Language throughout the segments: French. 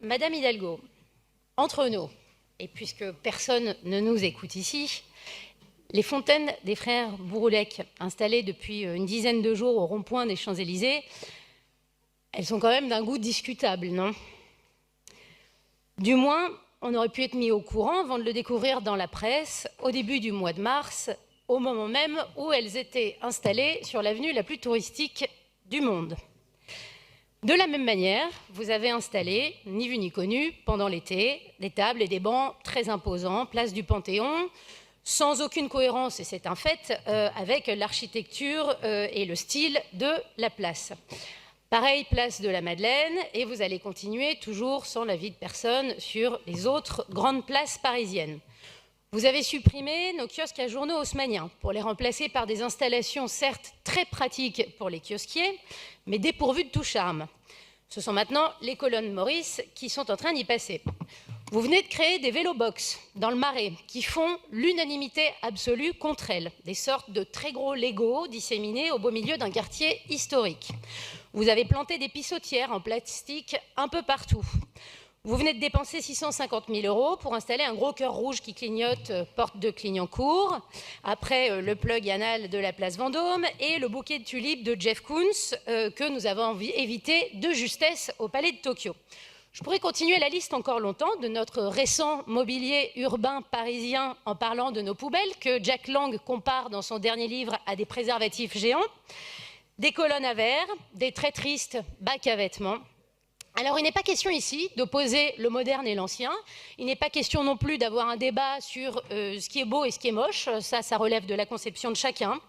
Madame Hidalgo, entre nous, et puisque personne ne nous écoute ici, les fontaines des frères Bouroulec, installées depuis une dizaine de jours au rond-point des Champs-Élysées, elles sont quand même d'un goût discutable, non? Du moins, on aurait pu être mis au courant avant de le découvrir dans la presse au début du mois de mars, au moment même où elles étaient installées sur l'avenue la plus touristique du monde. De la même manière, vous avez installé, ni vu ni connu, pendant l'été, des tables et des bancs très imposants, place du Panthéon, sans aucune cohérence, et c'est un fait, avec l'architecture et le style de la place. Pareil, place de la Madeleine, et vous allez continuer, toujours sans l'avis de personne, sur les autres grandes places parisiennes. Vous avez supprimé nos kiosques à journaux haussmanniens pour les remplacer par des installations certes très pratiques pour les kiosquiers, mais dépourvues de tout charme. Ce sont maintenant les colonnes Maurice qui sont en train d'y passer. Vous venez de créer des vélo-box dans le Marais qui font l'unanimité absolue contre elles, des sortes de très gros Legos disséminés au beau milieu d'un quartier historique. Vous avez planté des pissotières en plastique un peu partout. Vous venez de dépenser 650 000 € pour installer un gros cœur rouge qui clignote porte de Clignancourt, après le plug anal de la place Vendôme et le bouquet de tulipes de Jeff Koons que nous avons évité de justesse au Palais de Tokyo. Je pourrais continuer la liste encore longtemps de notre récent mobilier urbain parisien en parlant de nos poubelles que Jack Lang compare dans son dernier livre à des préservatifs géants, des colonnes à verre, des très tristes bacs à vêtements. Alors, il n'est pas question ici d'opposer le moderne et l'ancien. Il n'est pas question non plus d'avoir un débat sur ce qui est beau et ce qui est moche. Ça relève de la conception de chacun.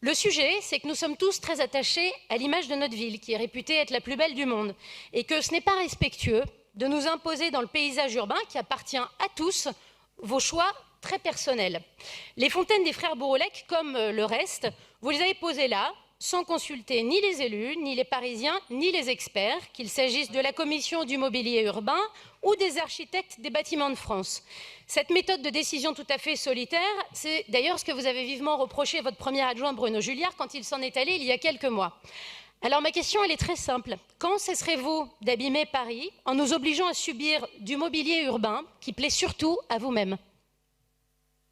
Le sujet, c'est que nous sommes tous très attachés à l'image de notre ville, qui est réputée être la plus belle du monde, et que ce n'est pas respectueux de nous imposer dans le paysage urbain, qui appartient à tous, vos choix très personnels. Les fontaines des frères Bouroulec, comme le reste, vous les avez posées là, sans consulter ni les élus, ni les Parisiens, ni les experts, qu'il s'agisse de la commission du mobilier urbain ou des architectes des bâtiments de France. Cette méthode de décision tout à fait solitaire, c'est d'ailleurs ce que vous avez vivement reproché à votre premier adjoint Bruno Julliard quand il s'en est allé il y a quelques mois. Alors ma question, elle est très simple. Quand cesserez-vous d'abîmer Paris en nous obligeant à subir du mobilier urbain qui plaît surtout à vous-même ?